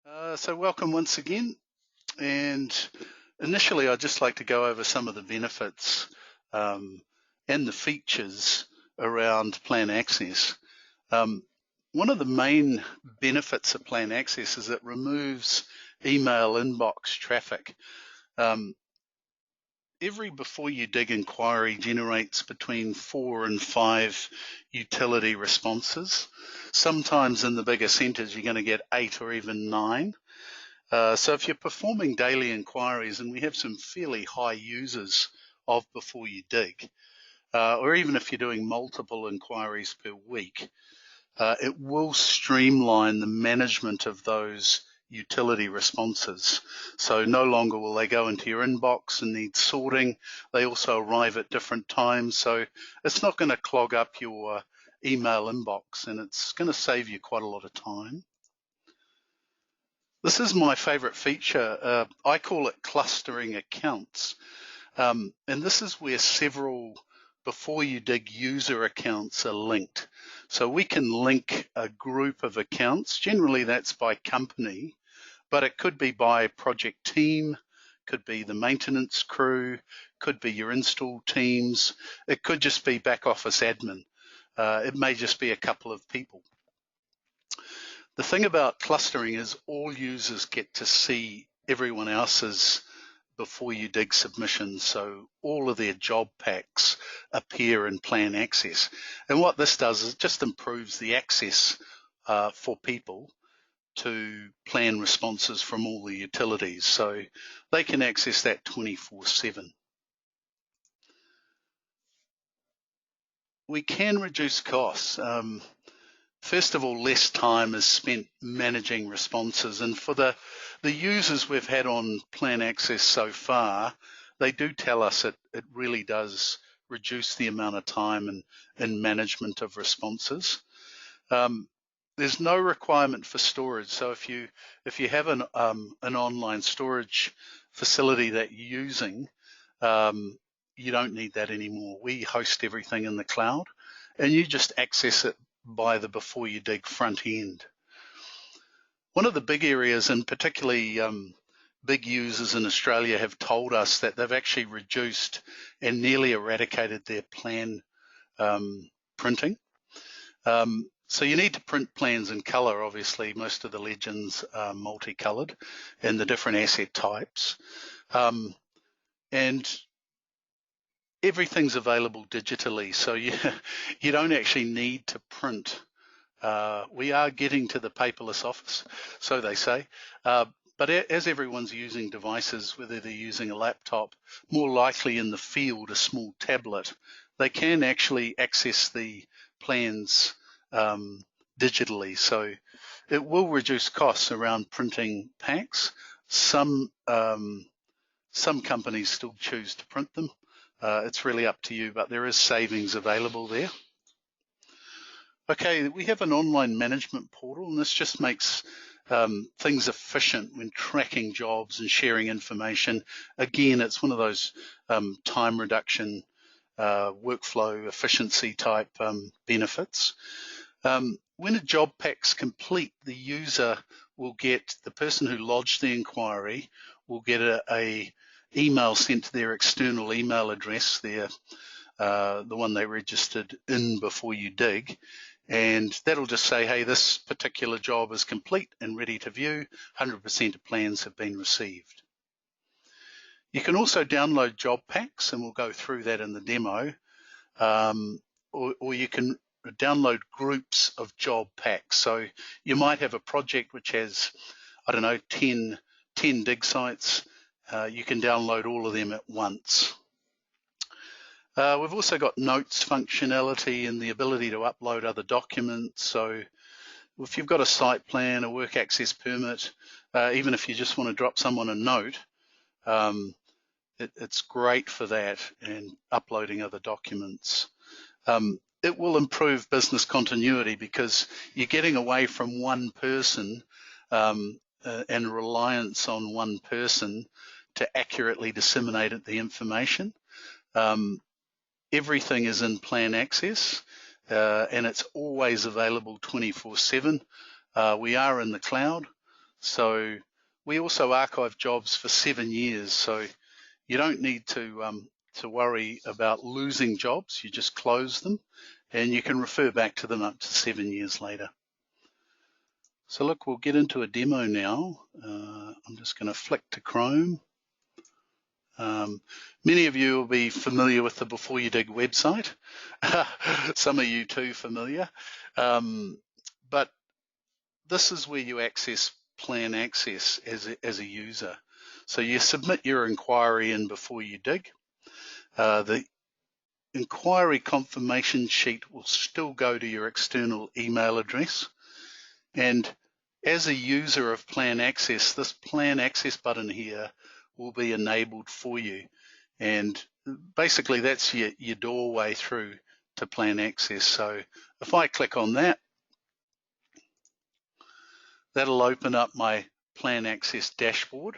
So welcome once again, and initially I'd just like to go over some of the benefits and the features around PlanAccess. One of the main benefits of PlanAccess is it removes email inbox traffic. Every beforeUdig inquiry generates between 4 and 5 utility responses. Sometimes in the bigger centres you're going to get 8 or even 9. So if you're performing daily inquiries, and we have some fairly high users of beforeUdig, or even if you're doing multiple inquiries per week, it will streamline the management of those utility responses. So no longer will they go into your inbox and need sorting. They also arrive at different times. So it's not going to clog up your email inbox, and it's going to save you quite a lot of time. This is my favorite feature. I call it clustering accounts. And this is where several beforeUdig user accounts are linked. So we can link a group of accounts. Generally that's by company, but it could be by project team, could be the maintenance crew, could be your install teams. It could just be back office admin. It may just be a couple of people. The thing about clustering is all users get to see everyone else's beforeUdig submissions, so all of their job packs appear in PlanAccess. And what this does is it just improves the access for people to plan responses from all the utilities, so they can access that 24/7. We can reduce costs. First of all, less time is spent managing responses, and for the users we've had on PlanAccess so far, they do tell us it really does reduce the amount of time in management of responses. There's no requirement for storage, so if you have an online storage facility that you're using, you don't need that anymore. We host everything in the cloud, and you just access it by the beforeUdig front end. One of the big areas, and particularly big users in Australia, have told us that they've actually reduced and nearly eradicated their plan printing. So you need to print plans in colour, obviously. Most of the legends are multicoloured and the different asset types. And everything's available digitally, so you don't actually need to print. We are getting to the paperless office, so they say. But as everyone's using devices, whether they're using a laptop, more likely in the field a small tablet, they can actually access the plans digitally. So it will reduce costs around printing packs. Some companies still choose to print them. It's really up to you, but there is savings available there. Okay, we have an online management portal, and this just makes things efficient when tracking jobs and sharing information. Again, it's one of those time reduction, workflow efficiency type benefits. When a job pack's complete, the user will get, the person who lodged the inquiry will get a email sent to their external email address, the one they registered in beforeUdig, and that'll just say, hey, this particular job is complete and ready to view. 100% of plans have been received. You can also download job packs, and we'll go through that in the demo, or you can download groups of job packs. So you might have a project which has, I don't know, 10 dig sites. You can download all of them at once. We've also got notes functionality and the ability to upload other documents. So if you've got a site plan, a work access permit, even if you just want to drop someone a note, it's great for that, and uploading other documents. It will improve business continuity because you're getting away from one person and reliance on one person to accurately disseminate the information. Everything is in PlanAccess, and it's always available 24/7. We are in the cloud, So we also archive jobs for 7 years, so you don't need to worry about losing jobs. You just close them and you can refer back to them up to 7 years later. So look, we'll get into a demo now. I'm just going to flick to Chrome. Many of you will be familiar with the beforeUdig website. Some of you too familiar. But this is where you access PlanAccess as a user. So you submit your inquiry in beforeUdig. The inquiry confirmation sheet will still go to your external email address. And as a user of PlanAccess, this PlanAccess button here will be enabled for you. And basically that's your doorway through to PlanAccess. So if I click on that, that'll open up my PlanAccess dashboard.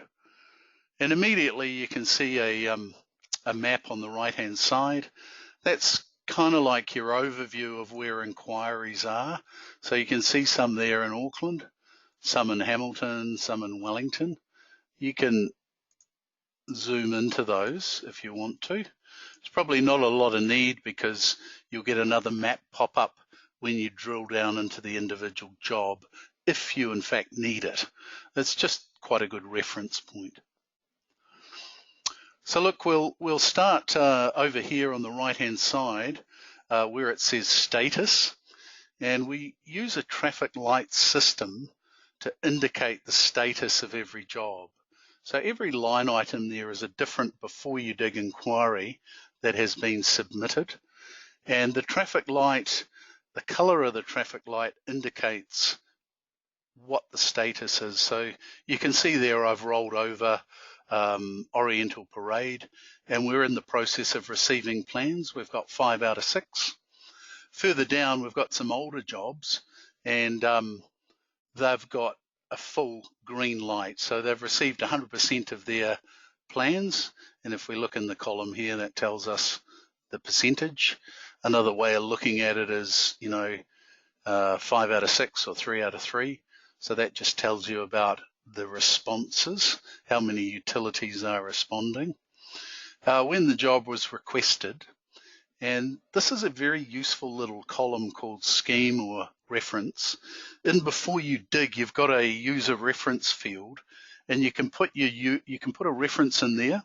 And immediately you can see a map on the right-hand side. That's kind of like your overview of where inquiries are. So you can see some there in Auckland, some in Hamilton, some in Wellington. You can zoom into those if you want to. It's probably not a lot of need because you'll get another map pop up when you drill down into the individual job if you in fact need it. It's just quite a good reference point. So look, we'll start over here on the right-hand side where it says status, and we use a traffic light system to indicate the status of every job. So every line item there is a different beforeUdig inquiry that has been submitted, and the traffic light, the color of the traffic light indicates what the status is. So you can see there I've rolled over Oriental Parade, and we're in the process of receiving plans. We've got 5 out of 6. Further down, we've got some older jobs, and they've got a full green light. So they've received 100% of their plans. And if we look in the column here, that tells us the percentage. Another way of looking at it is, 5 out of 6 or 3 out of 3. So that just tells you about the responses, how many utilities are responding, when the job was requested. And this is a very useful little column called scheme or reference. In beforeUdig, you've got a user reference field, and you can put a reference in there,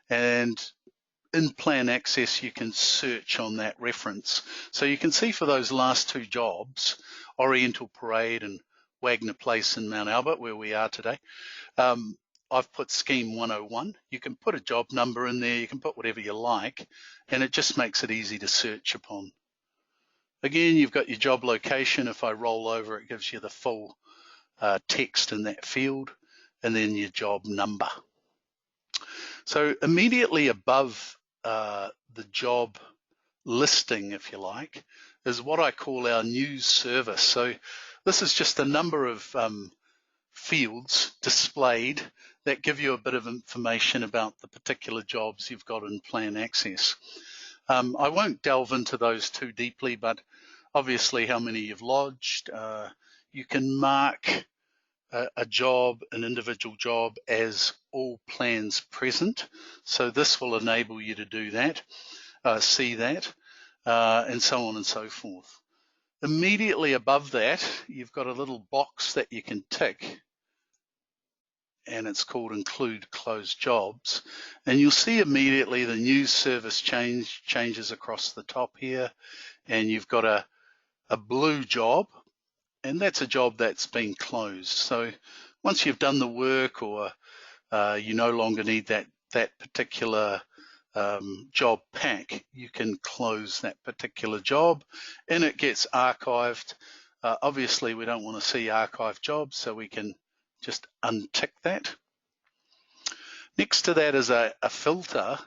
and in PlanAccess you can search on that reference. So you can see for those last 2 jobs, Oriental Parade and Wagner Place in Mount Albert, where we are today, I've put scheme 101. You can put a job number in there, you can put whatever you like, and it just makes it easy to search upon. Again, you've got your job location. If I roll over, it gives you the full text in that field, and then your job number. So immediately above the job listing, if you like, is what I call our news service. So this is just a number of fields displayed that give you a bit of information about the particular jobs you've got in PlanAccess. I won't delve into those too deeply, but obviously how many you've lodged. You can mark a job, an individual job, as all plans present. So this will enable you to do that, see that, and so on and so forth. Immediately above that, you've got a little box that you can tick, and it's called Include Closed Jobs. And you'll see immediately the news service changes across the top here, and you've got a blue job, and that's a job that's been closed. So once you've done the work, or you no longer need that particular job pack, you can close that particular job and it gets archived. Obviously we don't want to see archived jobs, so we can just untick that. Next to that is a filter,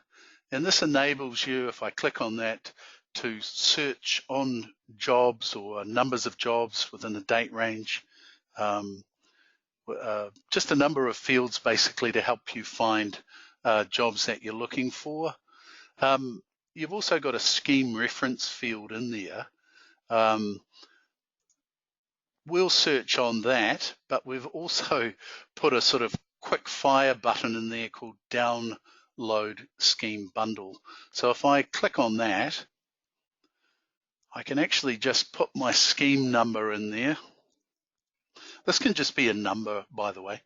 and this enables you, if I click on that, to search on jobs or numbers of jobs within a date range. Just a number of fields basically to help you find jobs that you're looking for. You've also got a scheme reference field in there. we'll search on that, but we've also put a sort of quick fire button in there called download scheme bundle. So if I click on that, I can actually just put my scheme number in there. This can just be a number, by the way.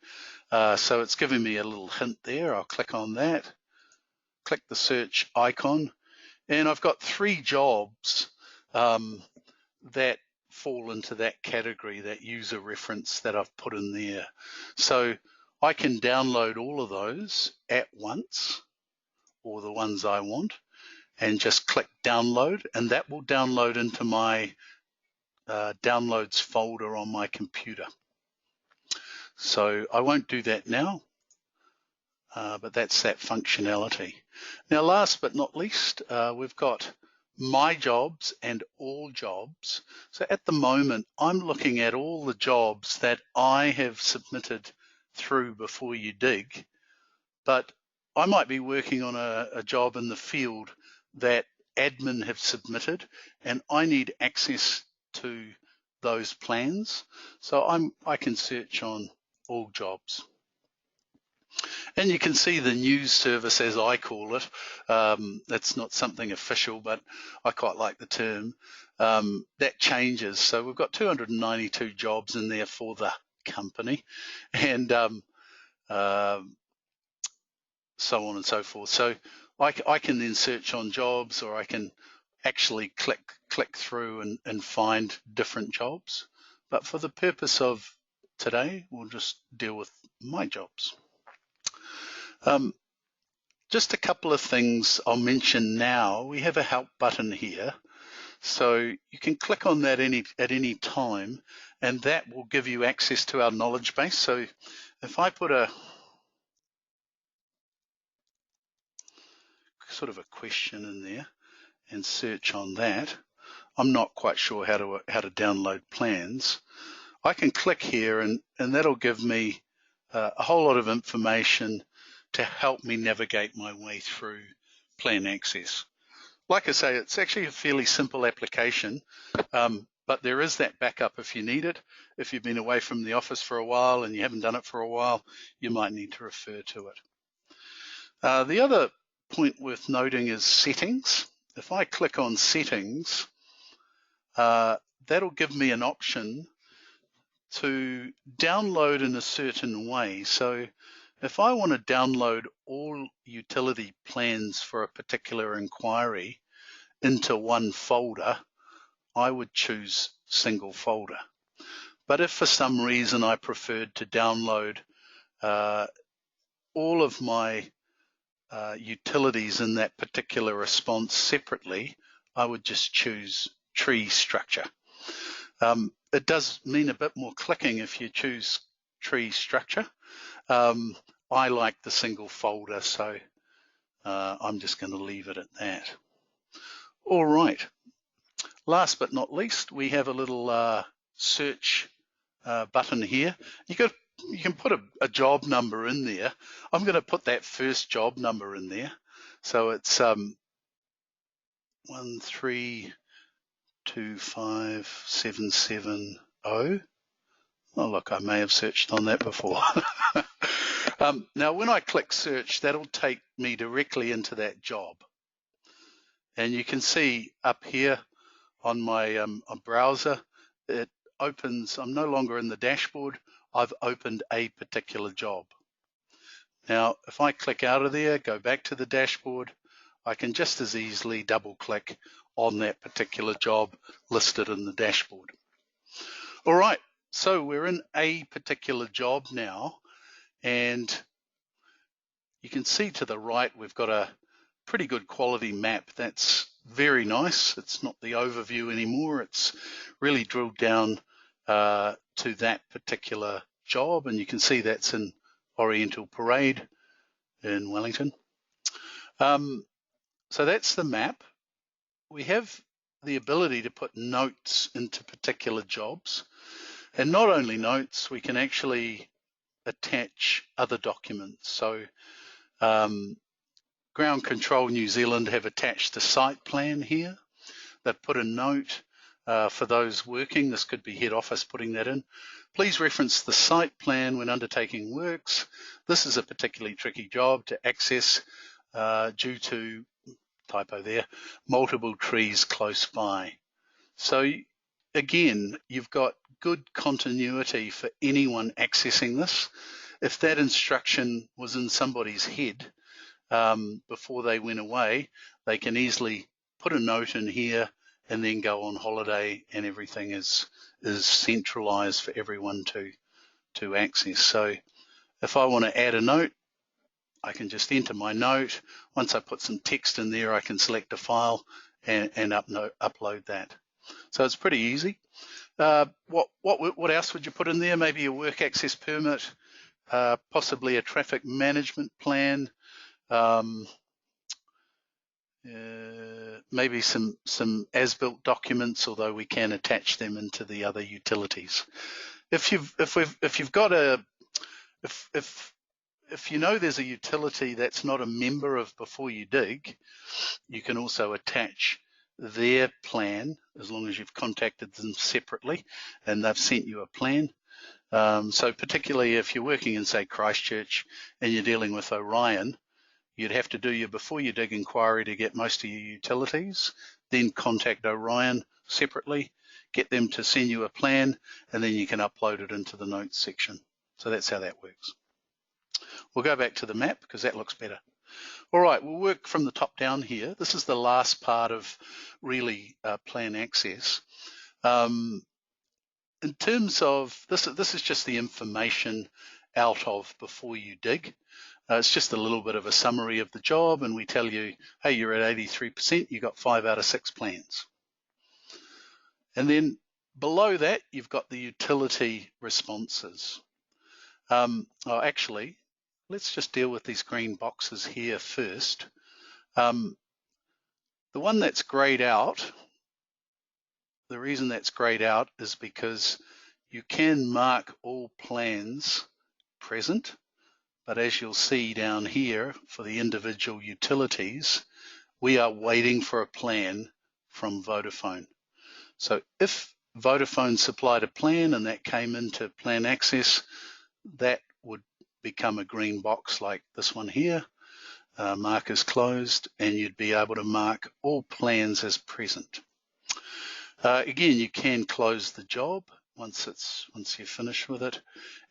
So it's giving me a little hint there. I'll click on that, click the search icon, and I've got 3 jobs that fall into that category, that user reference that I've put in there. So I can download all of those at once, or the ones I want, and just click download, and that will download into my downloads folder on my computer. So I won't do that now, but that's that functionality. Now, last but not least, we've got my jobs and all jobs. So at the moment, I'm looking at all the jobs that I have submitted through beforeUdig, but I might be working on a job in the field that admin have submitted, and I need access to those plans. So I can search on all jobs. And you can see the news service, as I call it. That's not something official, but I quite like the term. That changes. So we've got 292 jobs in there for the company, and so on and so forth. So I can then search on jobs, or I can actually click through and find different jobs. But for the purpose of today, we'll just deal with my jobs. Just a couple of things I'll mention now. We have a help button here, so you can click on that at any time, and that will give you access to our knowledge base. So if I put a sort of a question in there and search on that, I'm not quite sure how to download plans. I can click here, and that'll give me a whole lot of information to help me navigate my way through PlanAccess. Like I say, it's actually a fairly simple application, but there is that backup if you need it. If you've been away from the office for a while and you haven't done it for a while, you might need to refer to it. The other point worth noting is settings. If I click on settings, that'll give me an option to download in a certain way. So if I want to download all utility plans for a particular inquiry into one folder, I would choose single folder. But if for some reason I preferred to download all of my utilities in that particular response separately, I would just choose tree structure. It does mean a bit more clicking if you choose tree structure. I like the single folder, so I'm just going to leave it at that. All right. Last but not least, we have a little search button here. You can put a job number in there. I'm going to put that first job number in there. So it's 1325770. Oh, look, I may have searched on that before. Now, when I click search, that'll take me directly into that job. And you can see up here on my browser, it opens. I'm no longer in the dashboard. I've opened a particular job. Now, if I click out of there, go back to the dashboard, I can just as easily double click on that particular job listed in the dashboard. All right, so we're in a particular job now, and you can see to the right, we've got a pretty good quality map. That's very nice. It's not the overview anymore. It's really drilled down to that particular job, and you can see that's in Oriental Parade in Wellington. So that's the map. We have the ability to put notes into particular jobs, and not only notes, we can actually attach other documents. So Ground Control New Zealand have attached a site plan here. They've put a note. For those working, this could be head office putting that in. Please reference the site plan when undertaking works. This is a particularly tricky job to access due to, typo there, multiple trees close by. So again, you've got good continuity for anyone accessing this. If that instruction was in somebody's head before they went away, they can easily put a note in here and then go on holiday, and everything is centralized for everyone to access. So if I want to add a note, I can just enter my note. Once I put some text in there, I can select a file and upload that. So it's pretty easy. What else would you put in there? Maybe a work access permit, possibly a traffic management plan, maybe some as-built documents, although we can attach them into the other utilities. If you know there's a utility that's not a member of beforeUdig, you can also attach their plan as long as you've contacted them separately and they've sent you a plan. So particularly if you're working in, say, Christchurch and you're dealing with Orion, you'd have to do your beforeUdig inquiry to get most of your utilities, then contact Orion separately, get them to send you a plan, and then you can upload it into the notes section. So that's how that works. We'll go back to the map because that looks better. All right, we'll work from the top down here. This is the last part of really PlanAccess. In terms of, this is just the information out of beforeUdig. It's just a little bit of a summary of the job, and we tell you, hey, you're at 83%, you got 5 out of 6 plans. And then below that, you've got the utility responses. Actually, let's just deal with these green boxes here first. The one that's grayed out, the reason that's grayed out is because you can mark all plans present, but as you'll see down here for the individual utilities, we are waiting for a plan from Vodafone. So if Vodafone supplied a plan and that came into PlanAccess, that would become a green box like this one here, mark as closed, and you'd be able to mark all plans as present. Again, you can close the job once you're finished with it.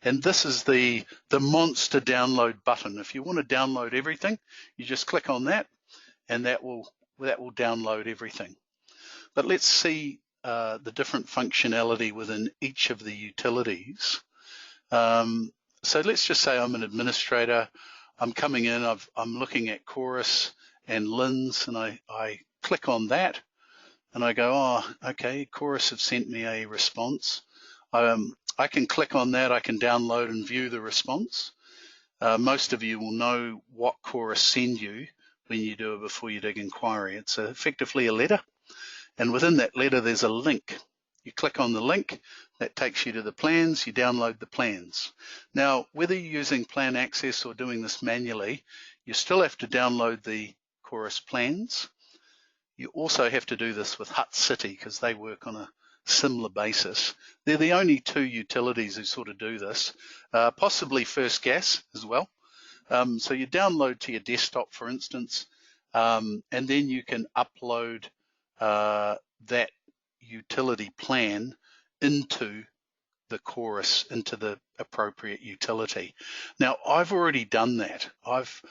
And this is the monster download button. If you want to download everything, you just click on that and that will download everything. But let's see the different functionality within each of the utilities. So let's just say I'm an administrator. I'm coming in, I'm looking at Chorus and LINS, and I click on that and I go, oh, okay, Chorus have sent me a response. I can click on that, I can download and view the response. Most of you will know what Chorus send you when you do a beforeUdig inquiry. It's effectively a letter, and within that letter there's a link. You click on the link, that takes you to the plans, you download the plans. Now, whether you're using PlanAccess or doing this manually, you still have to download the Chorus plans. You also have to do this with Hutt City because they work on a similar basis. They're the only 2 utilities who sort of do this, possibly First Gas as well. So you download to your desktop, for instance, and then you can upload that utility plan into the Chorus, into the appropriate utility. Now, I've already done that. I've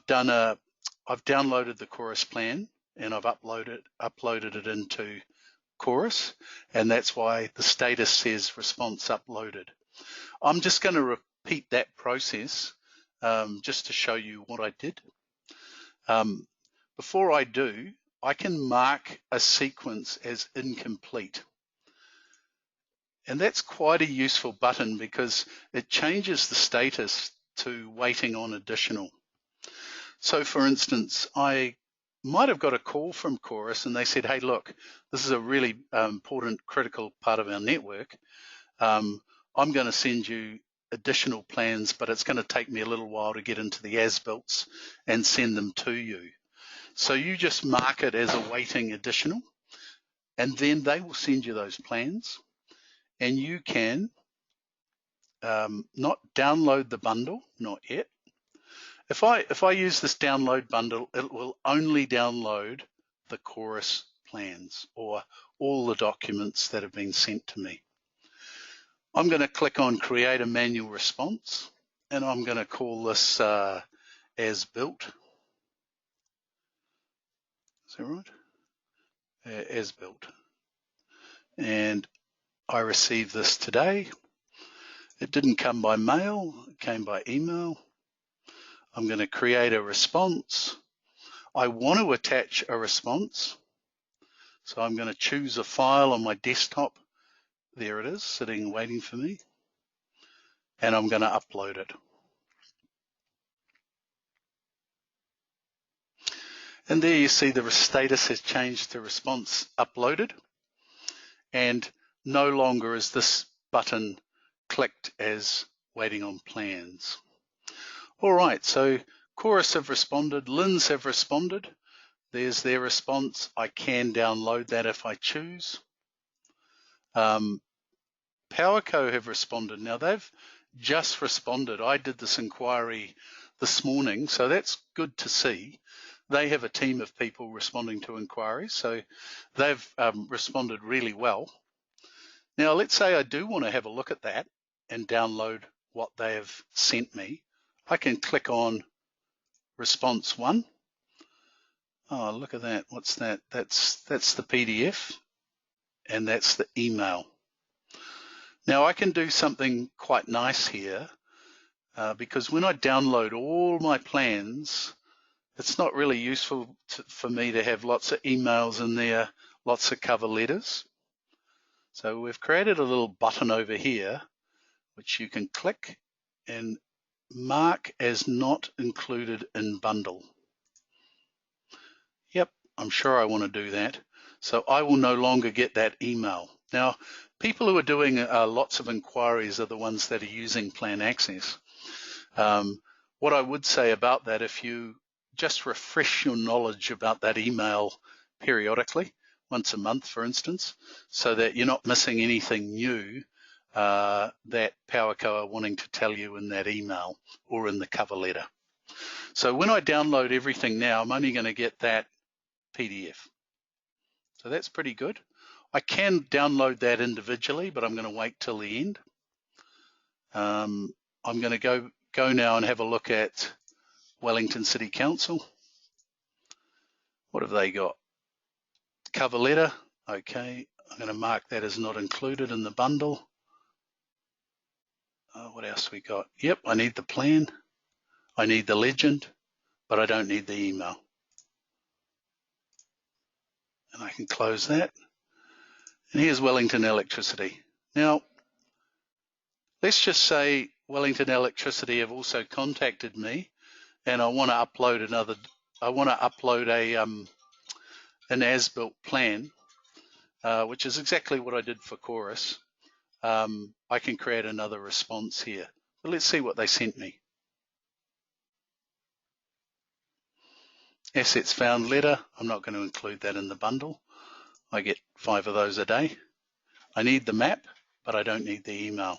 downloaded the Chorus plan and I've uploaded it into Chorus, and that's why the status says response uploaded. I'm just going to repeat that process just to show you what I did. Before I do, I can mark a sequence as incomplete. And that's quite a useful button because it changes the status to waiting on additional. So for instance, I might have got a call from Chorus and they said, hey, look, this is a really important, critical part of our network. I'm going to send you additional plans, but it's going to take me a little while to get into the as-builts and send them to you. So you just mark it as awaiting additional, and then they will send you those plans, and you can not download the bundle, not yet. If I use this download bundle, it will only download the Chorus plans or all the documents that have been sent to me. I'm going to click on Create a Manual Response, and I'm going to call this As Built. Is that right? As Built. And I received this today. It didn't come by mail, it came by email. I'm going to create a response. I want to attach a response, so I'm going to choose a file on my desktop. There it is, sitting waiting for me, and I'm going to upload it. And there you see the status has changed to response uploaded, and no longer is this button clicked as waiting on plans. All right, so Chorus have responded, Linns have responded. There's their response. I can download that if I choose. PowerCo have responded. Now they've just responded. I did this inquiry this morning, so that's good to see. They have a team of people responding to inquiries, so they've responded really well. Now let's say I do want to have a look at that and download what they have sent me. I can click on Response 1. Oh, look at that. What's that? That's the PDF, and that's the email. Now I can do something quite nice here because when I download all my plans, it's not really useful for me to have lots of emails in there, lots of cover letters. So we've created a little button over here which you can click and mark as not included in bundle. Yep, I'm sure I want to do that. So I will no longer get that email. Now, people who are doing lots of inquiries are the ones that are using PlanAccess. What I would say about that, if you just refresh your knowledge about that email periodically, once a month, for instance, so that you're not missing anything new that PowerCo are wanting to tell you in that email or in the cover letter. So when I download everything now, I'm only going to get that PDF. So that's pretty good. I can download that individually, but I'm going to wait till the end. I'm going to go now and have a look at Wellington City Council. What have they got? Cover letter. Okay, I'm going to mark that as not included in the bundle. What else we got? Yep, I need the plan. I need the legend, but I don't need the email. And I can close that. And here's Wellington Electricity. Now, let's just say Wellington Electricity have also contacted me, and I want to upload an as-built plan, which is exactly what I did for Chorus. I can create another response here. But let's see what they sent me. Assets found letter. I'm not going to include that in the bundle. I get 5 of those a day. I need the map, but I don't need the email.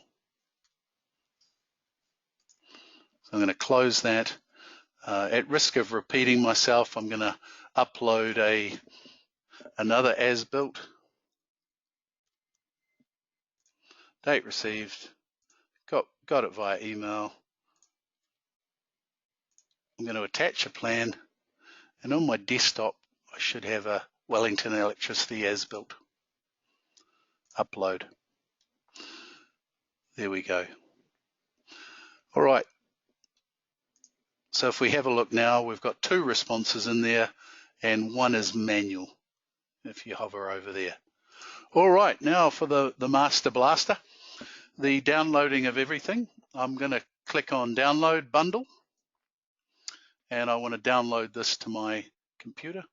So I'm going to close that. At risk of repeating myself, I'm going to upload another as-built. Date received. Got it via email. I'm going to attach a plan, and on my desktop I should have a Wellington Electricity as-built. Upload. There we go. All right. So if we have a look now, we've got 2 responses in there, and 1 is manual, if you hover over there. All right, now for the Master Blaster, the downloading of everything. I'm going to click on Download Bundle, and I want to download this to my computer.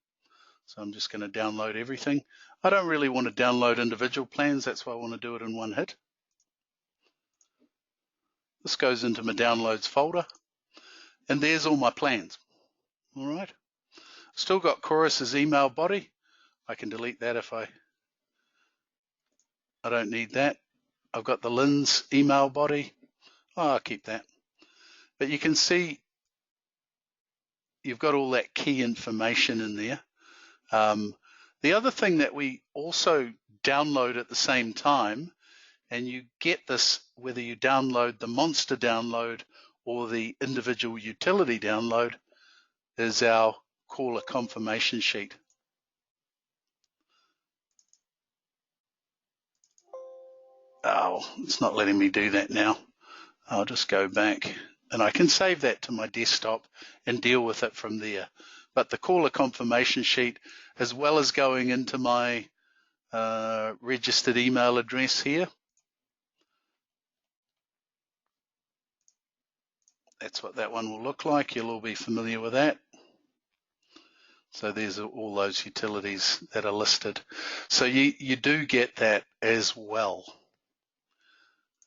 So I'm just going to download everything. I don't really want to download individual plans, that's why I want to do it in one hit. This goes into my downloads folder, and there's all my plans. All right. Still got Chorus's email body. I can delete that if I I don't need that. I've got the Lynn's email body. Oh, I'll keep that. But you can see you've got all that key information in there. The other thing that we also download at the same time, and you get this whether you download the monster download or the individual utility download, is our caller confirmation sheet. Oh, it's not letting me do that now. I'll just go back, and I can save that to my desktop and deal with it from there. But the caller confirmation sheet, as well as going into my registered email address here, that's what that one will look like. You'll all be familiar with that. So there's all those utilities that are listed. So you do get that as well.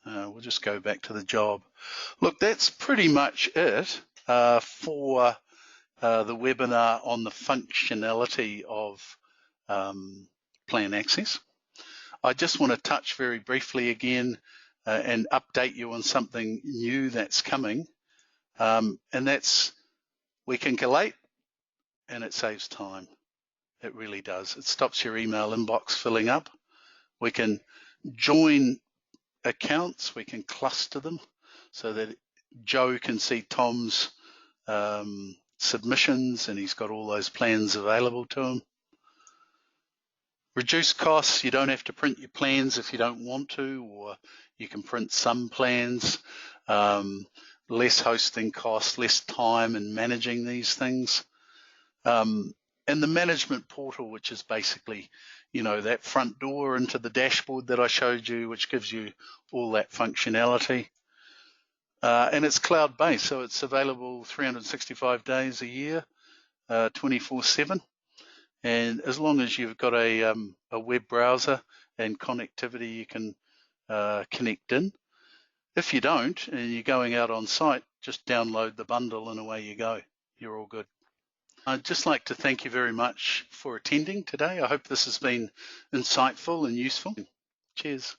We'll just go back to the job. Look, that's pretty much it for the webinar on the functionality of PlanAccess. I just want to touch very briefly again and update you on something new that's coming. And that's, we can collate, and it saves time. It really does. It stops your email inbox filling up. We can join accounts, we can cluster them so that Joe can see Tom's submissions, and he's got all those plans available to him. Reduce costs. You don't have to print your plans if you don't want to, or you can print some plans. Less hosting costs, less time in managing these things. And the management portal, which is basically, you know, that front door into the dashboard that I showed you, which gives you all that functionality. And it's cloud-based, so it's available 365 days a year, 24/7. And as long as you've got a web browser and connectivity, you can connect in. If you don't, and you're going out on site, just download the bundle and away you go. You're all good. I'd just like to thank you very much for attending today. I hope this has been insightful and useful. Cheers.